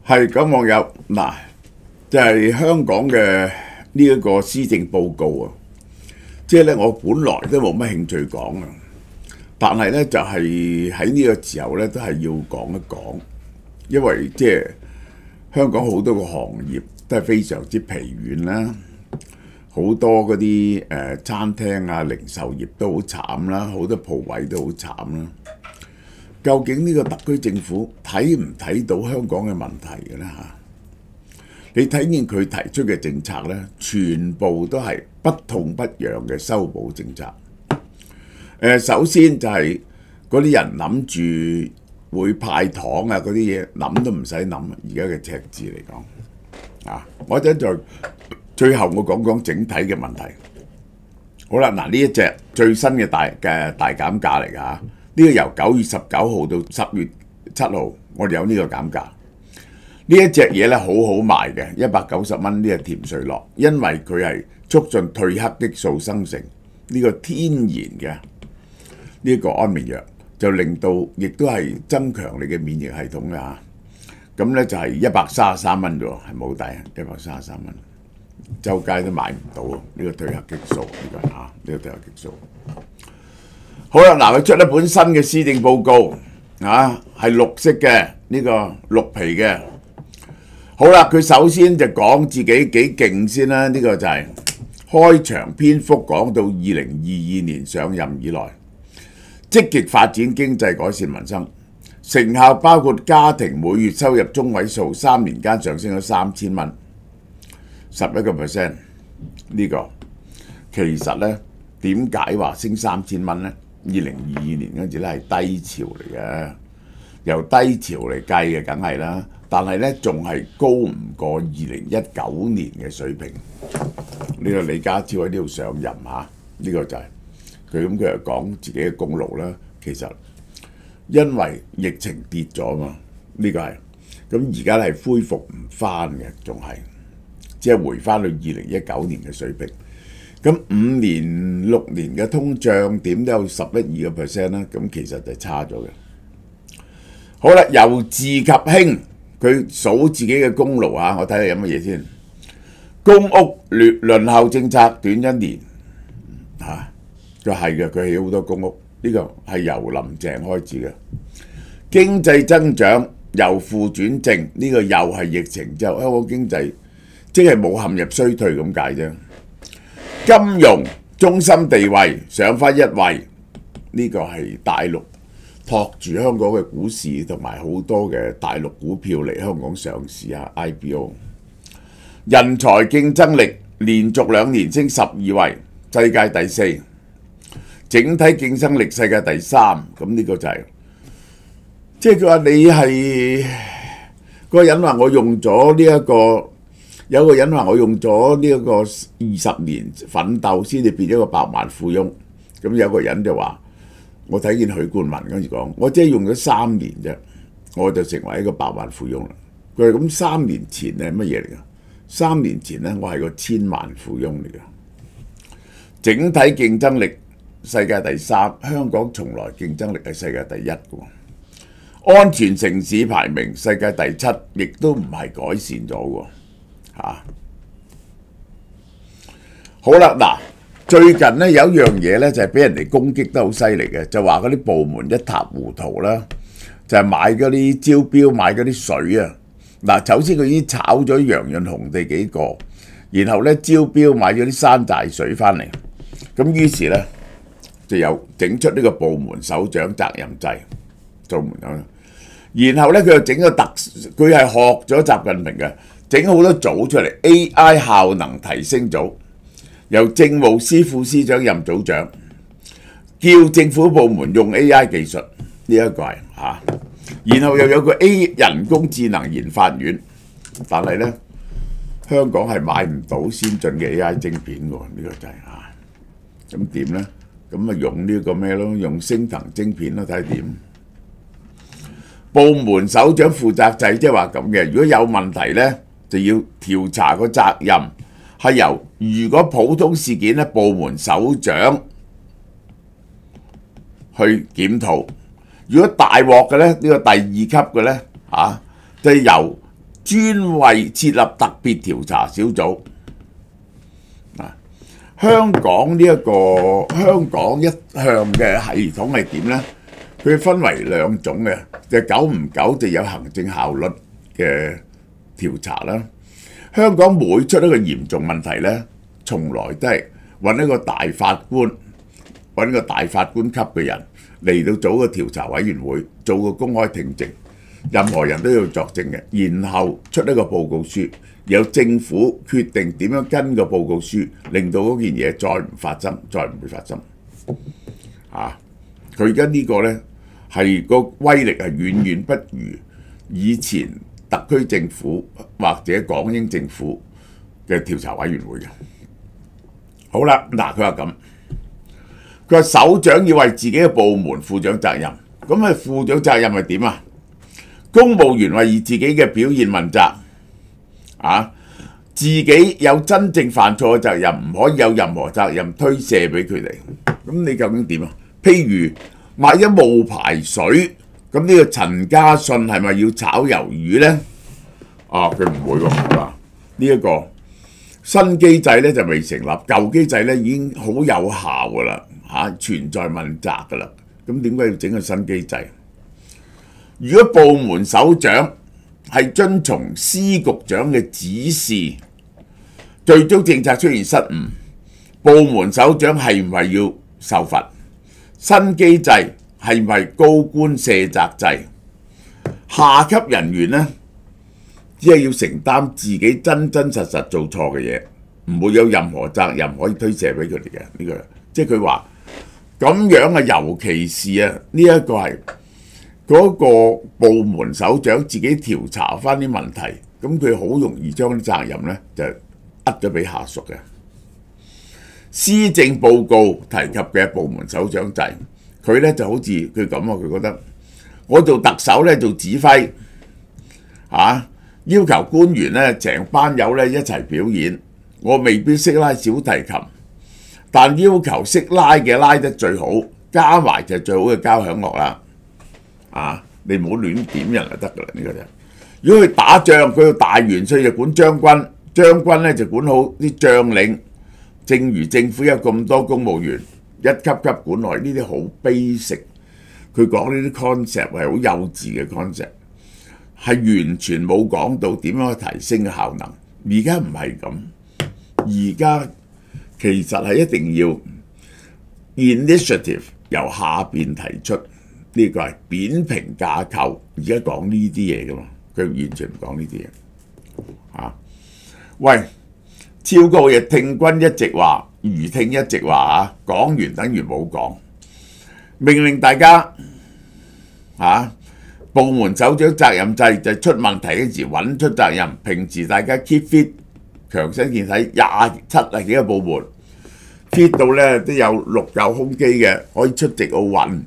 係咁，網友嗱，就係香港嘅呢一個施政報告啊，即係咧我本來都冇乜興趣講啊，但係咧就係喺呢個時候咧都係要講一講，因為即係香港好多個行業都係非常之疲軟啦，好多嗰啲餐廳啊、零售業都好慘啦，好多鋪位都好慘啦。究竟呢個特區政府睇唔睇到香港嘅問題嘅咧嚇？你睇見佢提出嘅政策咧，全部都係不痛不癢嘅修補政策。首先就係嗰啲人諗住會派糖啊嗰啲嘢，諗都唔使諗。而家嘅赤字嚟講，我陣再最後我講講整體嘅問題。好啦，嗱呢一隻最新嘅大減價嚟㗎嚇。呢個由9月19號到10月7號，我哋有呢個減價。呢一隻嘢咧好好賣嘅，190蚊呢個甜瑞樂，因為佢係促進褪黑激素生成，呢個天然嘅呢個安眠藥，就令到亦都係增強你嘅免疫系統啦嚇。咁咧就係133蚊啫喎，係冇抵133蚊，周街都買唔到呢個褪黑激素呢個褪黑激素。好啦，嗱佢出一本新嘅施政報告，係綠色嘅呢個綠皮嘅。好啦，佢首先就講自己幾勁先啦，呢個就係開場篇幅講到2022年上任以來，積極發展經濟改善民生，成效包括家庭每月收入中位數3年間上升咗3000蚊，11%。呢個其實呢點解話升3000蚊呢？2022年嗰陣時咧係低潮嚟嘅，由低潮嚟計嘅梗係啦，但係咧仲係高唔過2019年嘅水平。呢個李家超喺呢度上任嚇，呢個就係佢又講自己嘅功勞啦。其實因為疫情跌咗嘛，呢個係咁而家係恢復唔翻嘅，仲係即係回翻去2019年嘅水平。咁5年6年嘅通脹點都有11-12%啦，咁其實就差咗嘅。好啦，由治及興，佢數自己嘅功勞啊，我睇下有乜嘢先。公屋輪候政策短1年，就係嘅，佢起好多公屋，呢個係由林鄭開始嘅。經濟增長由負轉正，呢個又係疫情之後香港經濟即係冇陷入衰退咁解啫。金融中心地位上返1位，呢個係大陸托住香港嘅股市同埋好多嘅大陸股票嚟香港上市啊 IPO。人才競爭力連續2年升12位，世界第4。整體競爭力世界第3，咁呢個就係即係佢話你係嗰個人話我用咗呢一個。有個人話我用咗呢一個20年奮鬥先至變咗個百萬富翁，咁有個人就話我睇見許冠文嗰時講，我即係用咗3年啫，我就成為一個百萬富翁啦。佢話咁3年前係乜嘢嚟㗎？3年前咧，我係個千萬富翁嚟㗎。整體競爭力世界第3，香港從來競爭力係世界第1㗎。安全城市排名世界第7，亦都唔係改善咗喎。好啦，嗱，最近咧有一樣嘢咧就係俾人哋攻擊得好犀利嘅，就話嗰啲部門一塌糊塗啦，就係買嗰啲招標買嗰啲水啊。嗱，首先佢已經炒咗楊潤雄哋幾個，然後咧招標買咗啲山寨水翻嚟，咁於是咧就有整出呢個部門首長責任制做門口，然後咧佢又整個佢係學咗習近平嘅。整好多組出嚟 ，AI 效能提升組，由政務司副司長任組長，叫政府部門用 AI 技術，呢一個係然後又有個人工智能研發院，但係咧香港係買唔到先進嘅 AI 晶片喎，呢個就係咁點咧？咁咪用呢個咩咯？用星騰晶片咯，睇下點。部門首長負責制即係話咁嘅，如果有問題咧，就要調查個責任係由如果普通事件咧，部門首長去檢討；如果大鑊嘅咧，呢個第2級嘅咧就由專為設立特別調查小組。香港香港一向嘅系統係點呢？佢分為兩種嘅，就久唔久就有行政效率嘅調查啦。香港每出一個嚴重問題呢，從來都係揾一個大法官，揾個大法官級嘅人嚟到組個調查委員會，做個公開聽證，任何人都要作證嘅，然後出一個報告書，由政府決定點樣跟個報告書，令到嗰件嘢再唔發生，再唔會發生。佢而家呢個呢，係個威力係遠遠不如以前特區政府或者港英政府嘅調查委員會嘅。好啦，嗱，佢話咁，佢話首長要為自己嘅部門負上責任，咁啊負上責任係點啊？公務員為自己嘅表現問責，自己有真正犯錯嘅責任，唔可以有任何責任推卸俾佢哋。咁你究竟點啊？譬如買咗冒牌水，咁呢個陳家信係咪要炒魷魚呢？佢唔會喎，呢一個新機制咧就未成立，舊機制咧已經好有效噶啦，存在問責噶啦。咁點解要整個新機制？如果部門首長係遵從司局長嘅指示，最終政策出現失誤，部門首長係唔係要受罰？新機制係唔係高官卸責制？下級人員呢，只係要承擔自己真真實實做錯嘅嘢，唔會有任何責任可以推卸俾佢哋嘅。呢個即係佢話咁樣啊，尤其是呢一個係嗰個部門首長自己調查翻啲問題，咁佢好容易將啲責任呢就呃咗俾下屬嘅。施政報告提及嘅部門首長制，佢呢就好似佢咁佢覺得我做特首呢做指揮要求官員呢成班友呢一齊表演，我未必識拉小提琴，但要求識拉嘅拉得最好，加埋就最好嘅交響樂啦。你唔好亂點人就得噶啦，呢個就。如果佢打仗，佢要大元帥就管將軍，將軍咧就管好啲將領。正如政府有咁多公務員，一級級管落，呢啲好 basic。佢講呢啲 concept 係好幼稚嘅 concept， 係完全冇講到點樣去提升嘅效能。而家唔係咁，而家其實係一定要 initiative 由下邊提出。呢個係扁平架構，而家講呢啲嘢噶嘛，佢完全唔講呢啲嘢。喂，超過嘅聽君一席話，如聽一席話講完等於冇講。命令大家部門首長責任制就出問題嗰時揾出責任，平時大家 keep fit 強身健體，27幾個部門 fit 到咧都有6嚿胸肌嘅，可以出席奧運。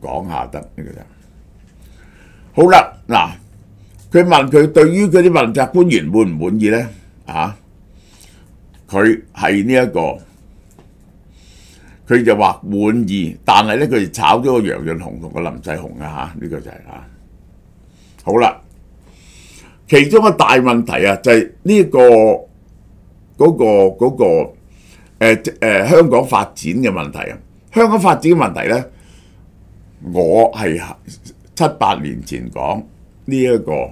講下得呢個就好啦。嗱，佢問佢對於嗰啲問責官員滿唔滿意呢？佢係呢一個，佢就話滿意，但係呢，佢哋炒咗個楊潤雄同個林世雄呢個就係好啦。其中一個大問題就係呢個香港發展嘅問題啊。香港發展嘅問題呢，我係7、8年前講呢一個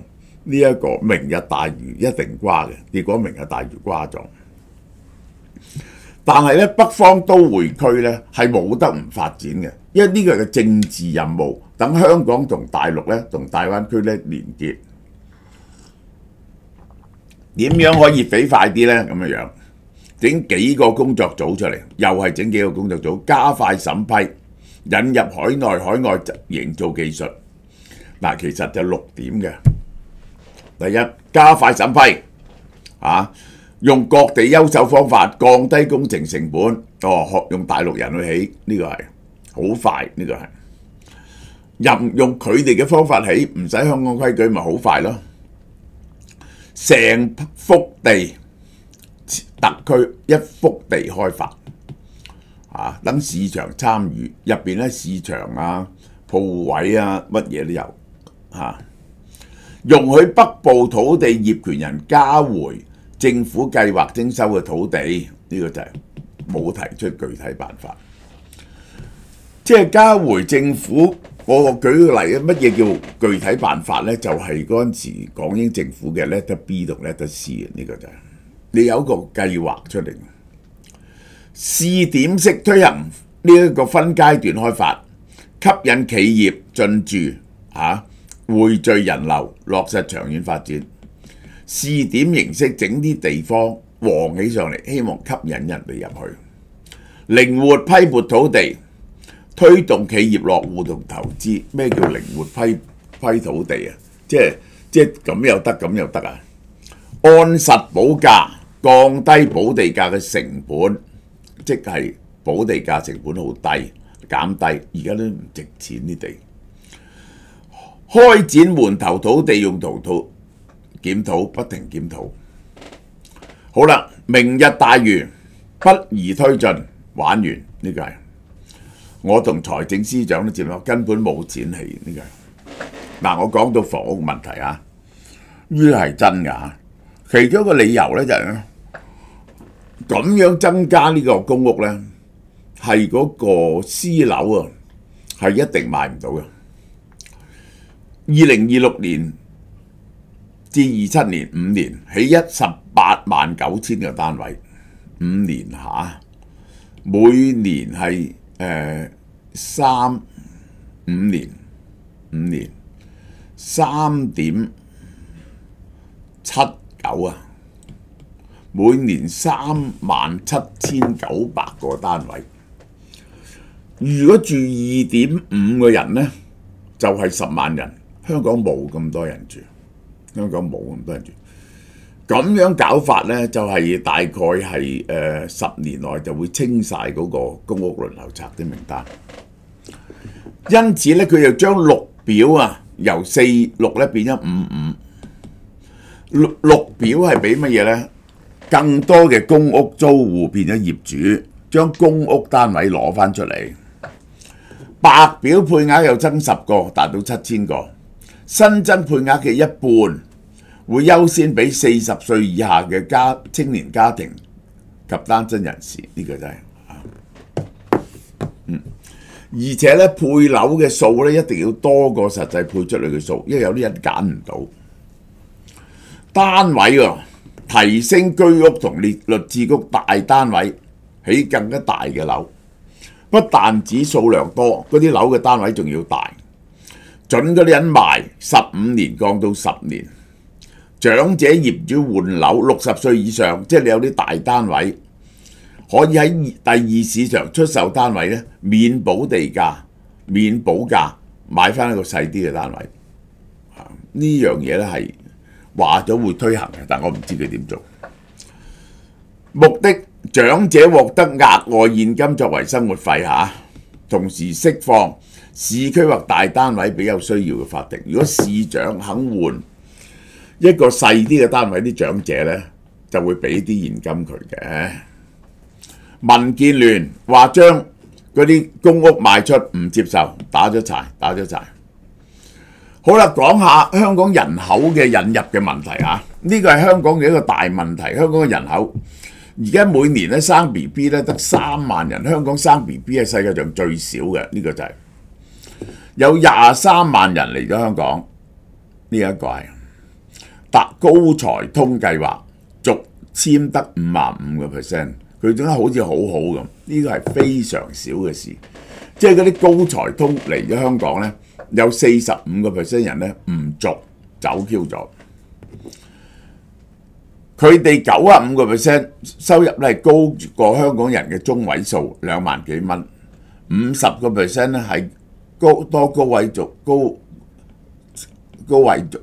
明日大嶼一定瓜嘅，結果明日大嶼瓜咗。但係咧，北方都會區咧係冇得唔發展嘅，因為呢個係政治任務，等香港同大陸咧同大灣區咧連結，點樣可以飛快啲咧？咁樣整幾個工作組出嚟，又係整幾個工作組，加快審批。引入海內海外營造技術，其實就6點嘅。第一，加快審批，用各地優秀方法降低工程成本。學用大陸人去起，呢個係好快，呢個係用佢哋嘅方法起，唔使香港規矩，咪好快咯。成幅地特區一幅地開發。等市場參與，入邊咧市場鋪位乜嘢都有容許北部土地業權人交回政府計劃徵收嘅土地，呢個就係冇提出具體辦法。即係交回政府，我舉個例，乜嘢叫具體辦法呢？就係嗰陣時港英政府嘅 Letter B 同 Letter C 呢個就係你有一個計劃出嚟，試點式推行呢一個分階段開發，吸引企業進駐匯聚人流，落實長遠發展。試點形式整啲地方旺起上嚟，希望吸引人哋入去。靈活批撥土地，推動企業落戶同投資。咩叫靈活批土地啊？即係咁又得，咁又得啊！按實補價，降低補地價嘅成本，即係補地價成本好低，減低，而家都唔值錢啲地。開展換頭土地用途檢討，不停檢討。好啦，明日大嶼不宜推進，玩完呢個係我同財政司長都接落，根本冇錢起呢個。嗱，我講到房屋問題啊，呢個係真㗎。其中一個理由咧就係咧，咁樣增加呢個公屋咧，係嗰個私樓啊，係一定買唔到嘅。2026年至27年5年起189000個單位，5年每年係5年3.79啊，每年37900個單位。如果住2.5個人呢，就係10萬人。香港冇咁多人住，咁樣搞法呢，就係大概係10年內就會清晒嗰個公屋輪候冊的名單。因此呢，佢又將綠表啊由46咧變咗55。綠表係俾乜嘢呢？更多嘅公屋租戶變咗業主，將公屋單位攞翻出嚟。白表配額又增10個，達到7000個。新增配額嘅一半會優先俾40歲以下嘅青年家庭及單身人士，呢個真係而且咧配樓嘅數咧一定要多過實際配出嚟嘅數，因為有啲人揀唔到單位喎。提升居屋同律置局大單位，起更加大嘅樓，不但止數量多，嗰啲樓嘅單位仲要大。準嗰啲人賣15年降到10年，長者業主換樓60歲以上，即係你有啲大單位，可以喺第二市場出售單位咧，免補地價、免補價買翻一個細啲嘅單位。呢樣嘢咧係話咗會推行嘅，但我唔知佢點做。目的長者獲得額外現金作為生活費同時釋放市區或大單位俾有需要嘅法庭。如果市長肯換一個細啲嘅單位，啲長者呢就會俾啲現金佢嘅。民建聯話將嗰啲公屋賣出，唔接受，打咗柴。好啦，講下香港人口嘅引入嘅問題呢個係香港嘅一個大問題。香港嘅人口而家每年咧生 BB 咧得3萬人，香港生 BB 係世界上最少嘅，呢個就係有23萬人嚟咗香港。呢一個係高才通計劃續簽得55%，佢點解好似好好咁？呢個係非常少嘅事，即係嗰啲高才通嚟咗香港咧，有45%人咧唔續走 Q 咗。佢哋95%收入咧係高過香港人嘅中位數2萬幾蚊，50%咧係高位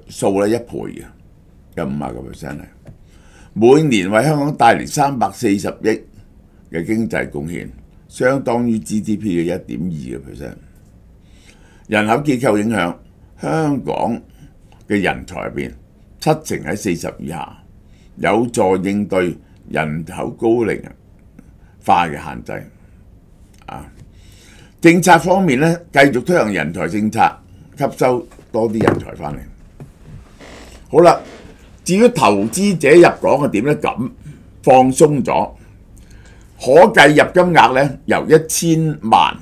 數咧1倍嘅，有50%係每年為香港帶嚟340億嘅經濟貢獻，相當於 GDP 嘅1.2%。人口結構影響，香港嘅人才入邊70%喺40以下，有助應對人口高齡化嘅限制。政策方面咧，繼續推行人才政策，吸收多啲人才翻嚟。好啦，至於投資者入港係點咧？咁放鬆咗，可計入金額咧由1000萬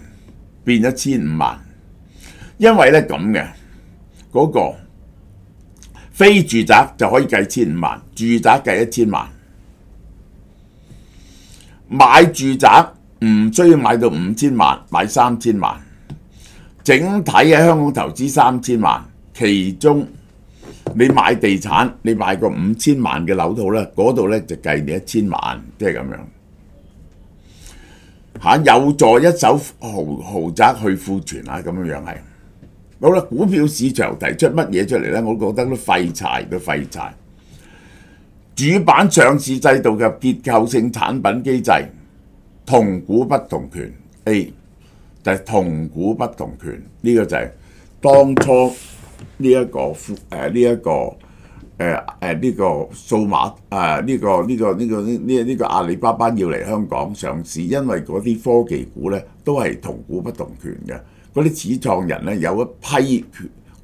變咗1500萬，因為咧咁嘅嗰個非住宅就可以計1500萬，住宅計1000萬。買住宅唔需要買到5000萬，買3000萬。整體喺香港投資3000萬，其中你買地產，你買個5000萬嘅樓套咧，嗰度咧就計你1000萬，即係咁樣嚇，有助一手豪宅去庫存啊，咁樣係。好啦，股票市場提出乜嘢出嚟咧？我覺得都廢柴。主板上市制度嘅結構性產品機制，同股不同權 A。就係同股不同權，呢個就係當初呢一個數碼呢個阿里巴巴要嚟香港上市，因為嗰啲科技股咧都係同股不同權嘅，嗰啲始創人咧有一批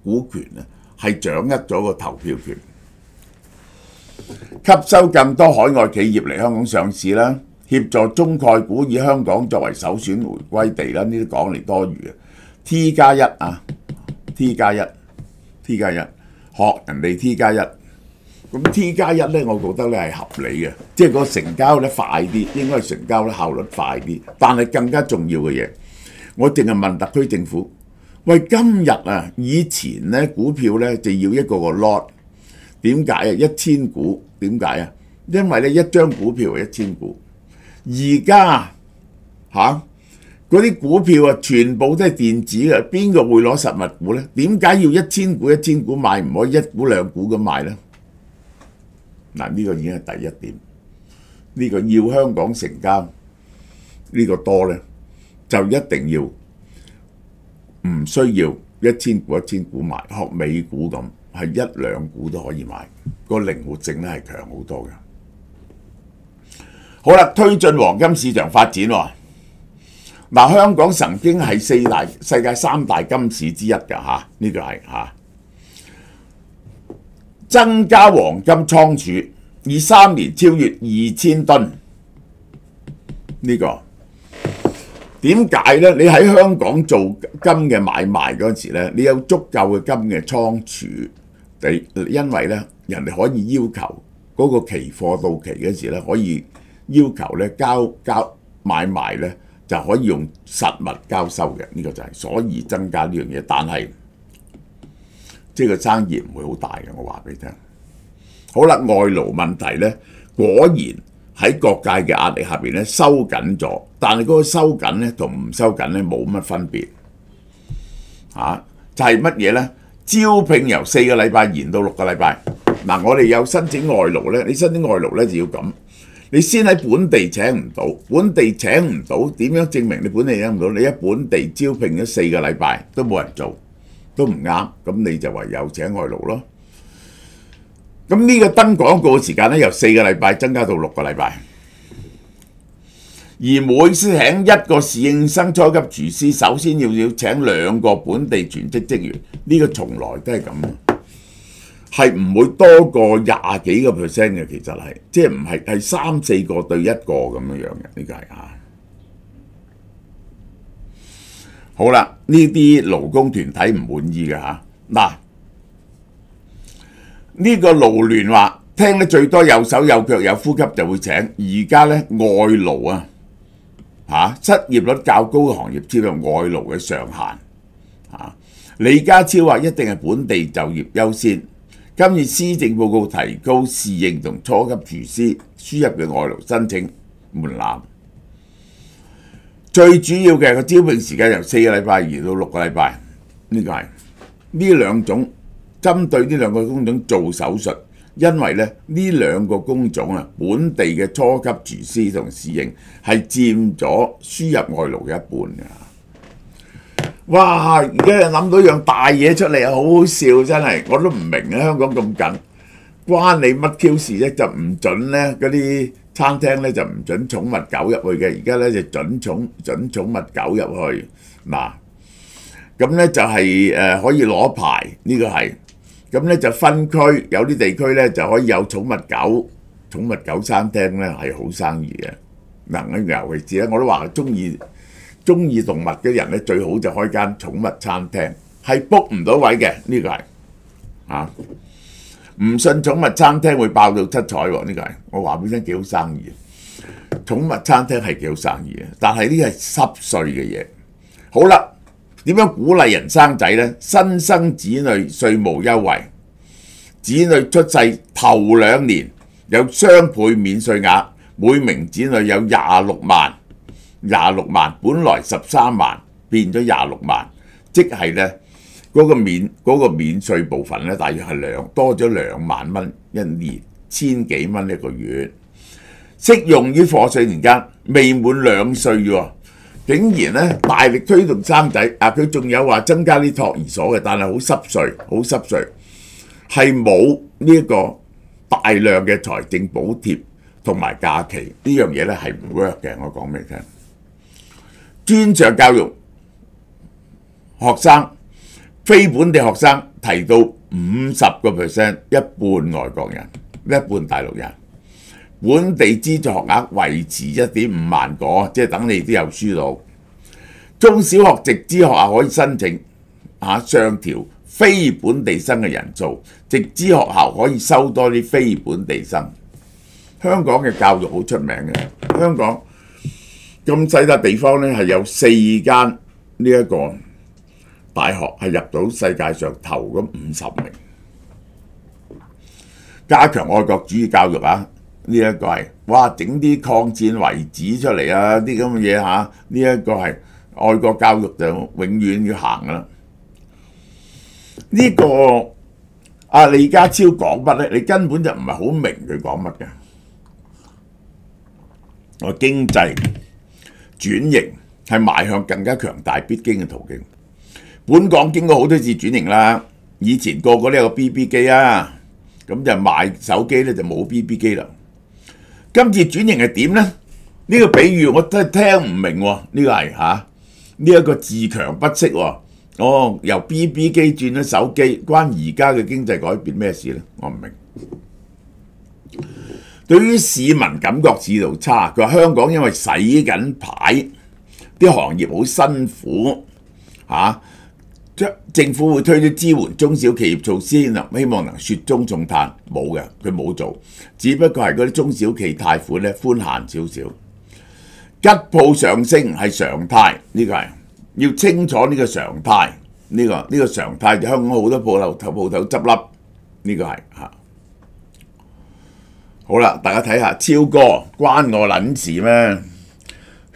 股權咧係掌握咗個投票權，吸收更多海外企業嚟香港上市啦。協助中概股以香港作為首選回歸地啦，呢啲講嚟多餘嘅。T+1啊 ，T+1，學人哋 T+1。咁 T+1咧，我覺得咧係合理嘅，即係個成交咧快啲，應該係成交咧效率快啲。但係更加重要嘅嘢，我淨係問特區政府：喂，今日啊，以前咧股票咧就要一個 lot， 點解啊？1000股點解啊？因為咧一張股票係1000股。而家嗰啲股票啊，全部都係電子嘅，邊個會攞實物股咧？點解要1000股買，唔可以1股2股咁買咧？嗱，呢個已經係第一點。呢個要香港成交呢個多咧，就一定要唔需要1000股買，學美股咁，係1、2股都可以買，個靈活性咧係強好多嘅。好啦，推進黃金市場發展喎。嗱，香港曾經係世界3大金市之一㗎嚇，呢個係嚇。增加黃金倉儲，23年超越2000噸。呢個點解咧？你喺香港做金嘅買賣嗰陣時咧，你有足夠嘅金嘅倉儲，因為咧人哋可以要求嗰個期貨到期嗰時咧可以。要求咧交買賣咧就可以用實物交收嘅，呢個就係所以增加呢樣嘢。但係即係個生意唔會好大嘅，我話俾你聽。好啦，外勞問題咧果然喺各界嘅壓力下邊咧收緊咗，但係嗰個收緊咧同唔收緊咧冇乜分別嚇，就係乜嘢咧？招聘由4個禮拜延到6個禮拜。嗱，我哋有申請外勞咧，你申請外勞咧就要咁。你先喺本地請唔到，點樣證明你本地請唔到？你喺本地招聘咗4個禮拜都冇人做，都唔啱，咁你就唯有請外勞咯。咁呢個登廣告嘅時間咧，由4個禮拜增加到6個禮拜，而每次請1個侍應生初級廚師，首先要請2個本地全職職員，呢個從來都係咁。係唔會多過20幾個%嘅，其實係即係唔係係3、4個對1個咁樣嘅，呢個係啊。好啦，呢啲勞工團體唔滿意嘅嚇。嗱，呢個勞聯話聽得最多有手有腳有呼吸就會請，而家咧外勞失業率較高嘅行業設入外勞嘅上限李家超話一定係本地就業優先。今次施政報告提高侍應同初級廚師輸入嘅外勞申請門檻，最主要嘅個招聘時間由4個禮拜延到6個禮拜，呢個係呢兩種針對呢兩個工種做手術，因為咧呢兩個工種啊，本地嘅初級廚師同侍應係佔咗輸入外勞嘅一半㗎。哇！而家又諗到樣大嘢出嚟，好好笑真係，我都唔明啊！香港咁緊，關你乜 Q 事啫？就唔準咧嗰啲餐廳咧就唔準寵物狗入去嘅，而家咧就準寵物狗入去嗱。咁咧就係可以攞牌，呢個係咁咧就分區，有啲地區咧就可以有寵物狗餐廳咧係好生意嘅。嗱，尤其是咧，我都話中意動物嘅人咧，最好就開間寵物餐廳，係 book 唔到位嘅，呢個係啊，唔信寵物餐廳會爆到七彩喎，呢個係我話俾你聽幾好生意。寵物餐廳係幾好生意嘅，但係呢係濕碎嘅嘢。好啦。點樣鼓勵人生仔呢？新生子女稅務優惠，子女出世頭2年有雙倍免稅額，每名子女有26萬，本來13萬變咗26萬，即係呢嗰個免稅部分呢，大約係多咗2萬蚊一年，1000幾蚊一個月，適用於課稅年間未滿2歲喎。竟然咧大力推動生仔啊！佢仲有話增加啲托兒所嘅，但係好濕碎，係冇呢一個大量嘅財政補貼同埋假期呢樣嘢咧係唔 work 嘅。我講俾你聽，專上教育學生非本地學生提到50%，一半外國人，一半大陸人。本地資助學額維持1.5萬個，即係等你都有輸到。中小學直資學校可以申請上調非本地生嘅人數，直資學校可以收多啲非本地生。香港嘅教育好出名嘅，香港咁細笪地方呢，係有4間呢一個大學係入到世界上頭嗰50名。加強愛國主義教育啊！呢一個係哇，整啲抗戰遺址出嚟啊！啲咁嘅嘢嚇，呢一個係愛國教育就永遠要行噶啦。呢個李家超講乜咧？你根本就唔係好明佢講乜嘅。我經濟轉型係邁向更加強大必經嘅途徑。本港經過好多次轉型啦，以前個個都有個 BB 機啊，咁就賣手機咧就冇 BB 機啦。今次轉型係點呢？呢個比喻我真係聽唔明喎。呢個係呢一個自強不息喎。哦，由 BB 機轉咗手機，關而家嘅經濟改變咩事呢？我唔明。對於市民感覺市道差，佢話香港因為洗緊牌，啲行業好辛苦政府會推出支援中小企業措施，希望能雪中送炭。冇嘅，佢冇做，只不過係嗰啲中小企貸款咧寬限少少。吉鋪上升係常態，呢個係要清楚呢個常態。呢個常態，香港好多鋪頭執笠，呢個係好啦，大家睇下超哥關我撚事咩？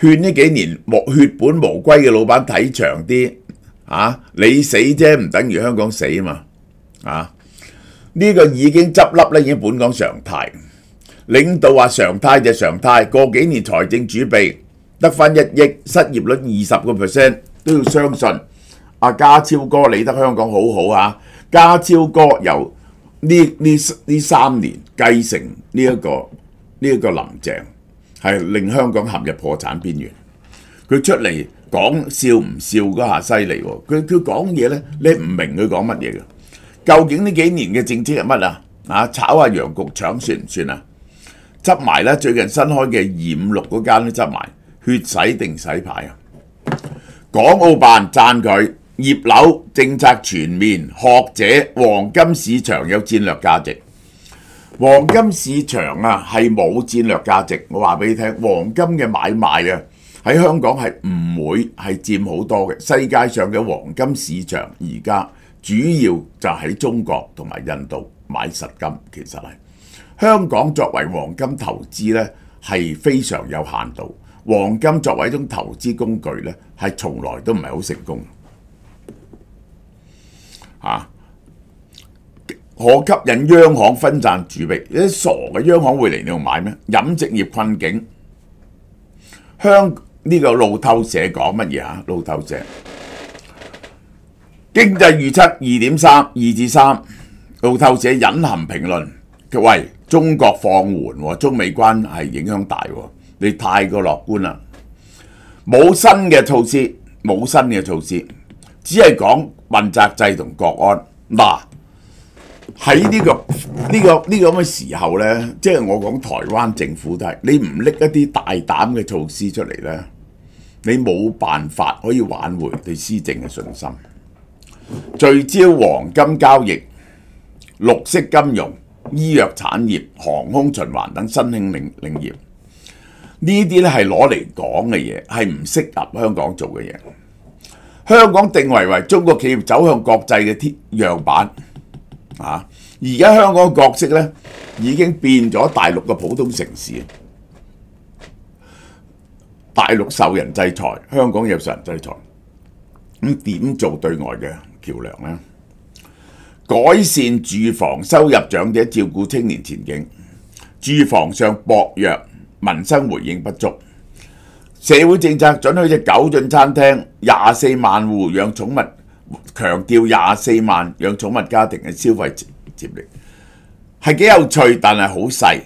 勸呢幾年血本無歸嘅老闆睇長啲。你死啫，唔等於香港死啊嘛！呢個已經執笠咧，已經本港常態。領導話常態就常態，過幾年財政儲備得返1億，失業率20%，都要相信家超哥理得香港好好啊！家超哥由呢3年繼承呢一個林鄭，係令香港陷入破產邊緣。佢出嚟講笑唔笑嗰下犀利喎！佢講嘢咧，你唔明佢講乜嘢嘅。究竟呢幾年嘅政績係乜啊？炒下楊局長算唔算啊？執埋啦，最近新開嘅256嗰間都執埋，血洗定洗牌啊！港澳辦讚佢葉劉政策全面，學者黃金市場有戰略價值。黃金市場係冇戰略價值，我話俾你聽，黃金嘅買賣喺香港係唔會係佔好多嘅。世界上嘅黃金市場而家主要就喺中國同埋印度買實金，其實係香港作為黃金投資呢係非常有限度。黃金作為一種投資工具呢係從來都唔係好成功。可吸引央行分散儲備，啲傻嘅央行會嚟你度買咩？飲食業困境，呢個路透社講乜嘢路透社經濟預測2.2至3，路透社隱含評論，佢話中國放緩，中美關係影響大，你太過樂觀啦。冇新嘅措施，只係講問責制同國安。喺呢個咁嘅時候咧，即係我講台灣政府都係，你唔拎一啲大膽嘅措施出嚟咧，你冇辦法可以挽回對施政嘅信心。聚焦黃金交易、綠色金融、醫藥產業、航空循環等新興領業，呢啲咧係攞嚟講嘅嘢，係唔適合香港做嘅嘢。香港定位為中國企業走向國際嘅樣板啊！而家香港嘅角色咧已經變咗大陸嘅普通城市，大陸受人制裁，香港又受人制裁，咁點做對外嘅橋梁呢？改善住房收入長者照顧青年前景，住房上薄弱，民生回應不足。社會政策准許隻狗進餐廳，24萬戶養寵物，強調24萬養寵物家庭嘅消費接力，係幾有趣，但係好細。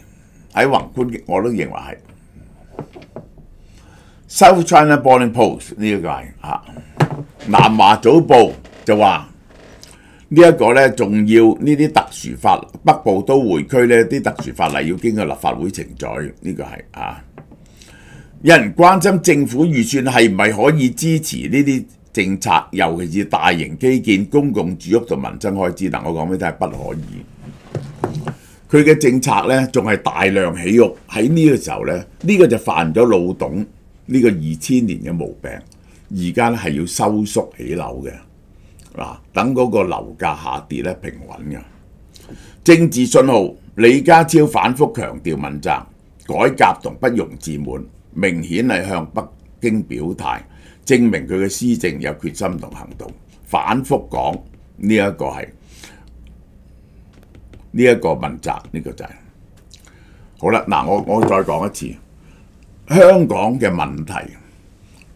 喺宏觀我都認為係。South China Morning Post 呢個係南華早報就話呢一個咧，仲要呢啲特殊法，北部都會區呢啲特殊法例要經過立法會程序，呢個係有人關心政府預算係唔係可以支持呢啲政策，尤其是大型基建、公共住屋同民生開支。我講俾你聽係不可以。佢嘅政策咧仲係大量起屋，喺呢個時候咧，呢個就犯咗老董呢個2000年嘅毛病。而家咧係要收縮起樓嘅等嗰個樓價下跌咧平穩嘅。政治信號，李家超反覆強調問責、改革同不容自滿。明顯係向北京表態，證明佢嘅施政有決心同行動。反覆講呢一個係呢一個問責，呢個就係好啦。我再講一次，香港嘅問題，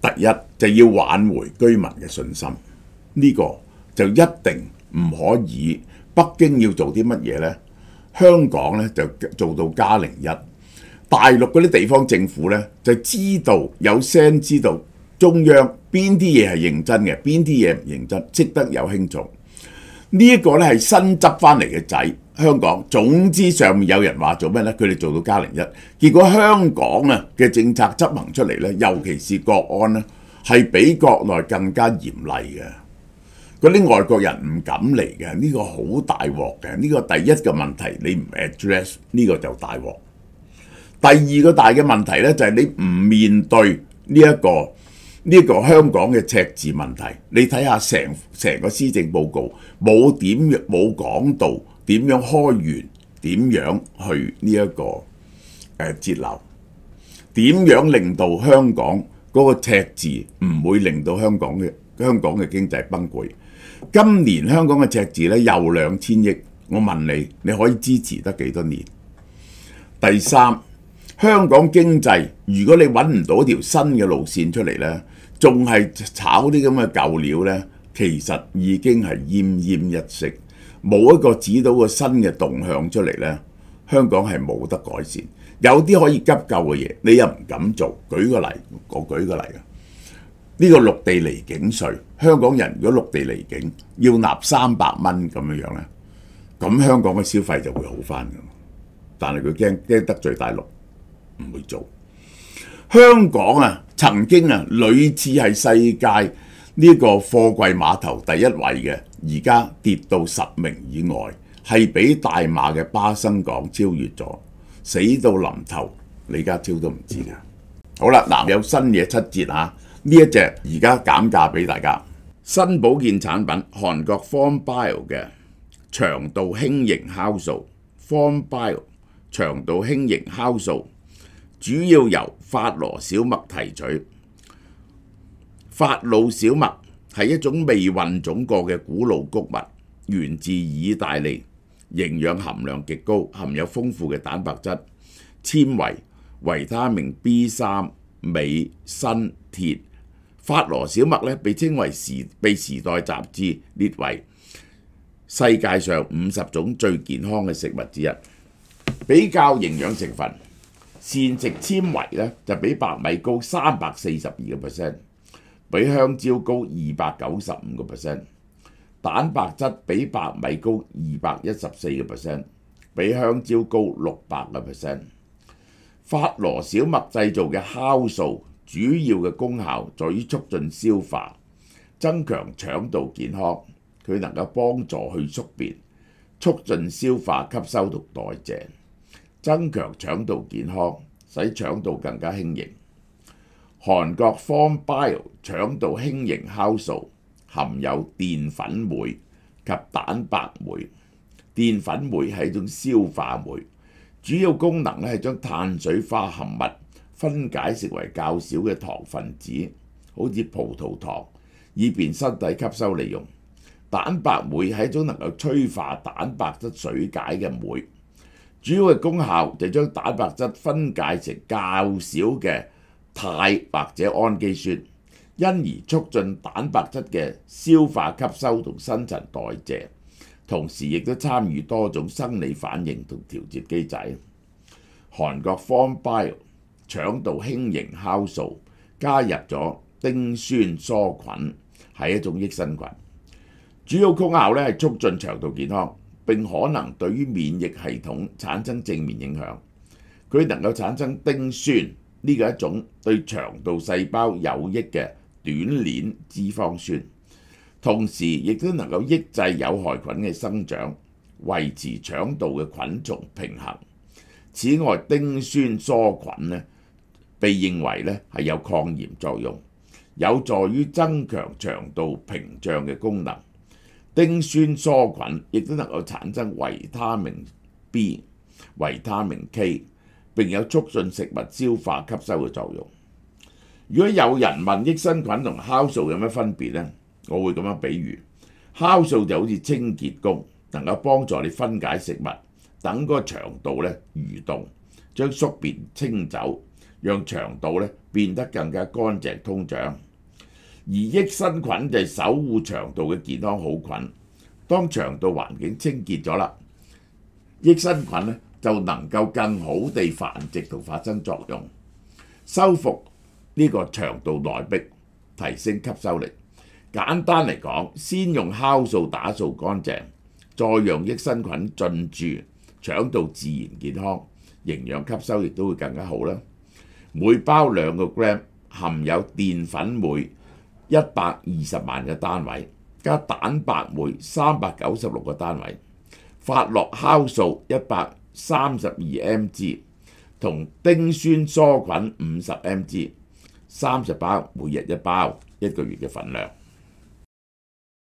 第一就要挽回居民嘅信心，呢個就一定唔可以。北京要做啲乜嘢呢？香港呢就做到+01。大陸嗰啲地方政府咧，就知道有聲，知道中央邊啲嘢係認真嘅，邊啲嘢唔認真，識得有輕重。呢一個咧係新執翻嚟嘅仔，香港。總之上面有人話做咩咧？佢哋做到+01，結果香港嘅政策執行出嚟咧，尤其是國安咧，係比國內更加嚴厲嘅。嗰啲外國人唔敢嚟嘅，呢個好大鑊嘅。呢個第一個問題你唔 address， 呢個就大鑊。第二個大嘅問題咧，就係你唔面對呢一個香港嘅赤字問題。你睇下成個施政報告冇講到點樣開源，點樣去呢一個節流，點樣令到香港嗰個赤字唔會令到香港嘅經濟崩潰。今年香港嘅赤字咧又2000億，我問你，你可以支持得幾多年？第三，香港經濟，如果你揾唔到條新嘅路線出嚟呢，仲係炒啲咁嘅舊料呢，其實已經係奄奄一息，冇一個指到個新嘅動向出嚟呢，香港係冇得改善。有啲可以急救嘅嘢，你又唔敢做。舉個例，我舉個例呢個陸地離境稅，香港人如果陸地離境要納300蚊咁樣呢，咁香港嘅消費就會好翻㗎。但係佢驚得罪大陸。唔會做。香港曾經屢次係世界呢個貨櫃碼頭第一位嘅，而家跌到10名以外，係俾大馬嘅巴生港超越咗，死到臨頭，李家超都唔知㗎。好啦，有新嘢7折呢一隻而家減價俾大家，新保健產品韓國 Formbio 嘅腸道輕盈酵素 Formbio 腸道輕盈酵素。主要由法羅小麥提取。法魯小麥係一種未混種過嘅古老穀物，源自意大利，營養含量極高，含有豐富嘅蛋白質、纖維、維他命 B3、鎂、鋅、鐵。法羅小麥咧被稱為被時代雜誌列為世界上50種最健康嘅食物之一。比較營養成分。膳食纖維咧就比白米高342%，比香蕉高295%。蛋白質比白米高214%，比香蕉高600%。法羅小麥製造嘅酵素主要嘅功效在於促進消化，增強腸道健康。佢能夠幫助去宿便，促進消化吸收同代謝，增強腸道健康，使腸道更加輕盈。韓國 FormBio 腸道輕盈酵素含有澱粉酶及蛋白酶。澱粉酶係一種消化酶，主要功能係將碳水化合物分解成為較少嘅糖分子，好似葡萄糖，以便身體吸收利用。蛋白酶係一種能夠催化蛋白質水解嘅酶，主要嘅功效就將蛋白質分解成較少嘅肽或者氨基酸，因而促進蛋白質嘅消化吸收同新陳代謝，同時亦都參與多種生理反應同調節機制。韓國 FormBio 腸道輕盈酵素加入咗丁酸梭菌，係一種益生菌。主要功效係促進腸道健康，並可能對於免疫系統產生正面影響。佢能夠產生丁酸，呢個係一種對腸道細胞有益嘅短鏈脂肪酸，同時亦都能夠抑制有害菌嘅生長，維持腸道嘅菌叢平衡。此外，丁酸梭菌被認為係有抗炎作用，有助於增強腸道屏障嘅功能。丁酸梭菌亦都能夠產生維他命 B、維他命 K， 並有促進食物消化吸收嘅作用。如果有人問益生菌同酵素有咩分別呢？我會咁樣比喻，酵素就好似清潔工，能夠幫助你分解食物，等個腸道蠕動，將宿便清走，讓腸道變得更加乾淨通暢。而益生菌就係守護腸道嘅健康好菌。當腸道環境清潔咗啦，益生菌就能夠更好地繁殖同發生作用，修復呢個腸道內壁，提升吸收力。簡單嚟講，先用酵素打掃乾淨，再讓益生菌進駐，腸道自然健康，營養吸收亦都會更加好啦。每包2個 gram 含有澱粉酶120萬個單位，加蛋白酶396個單位，法洛酵素132 mg， 同丁酸梭菌50 mg， 30包，每日1包，1個月嘅份量。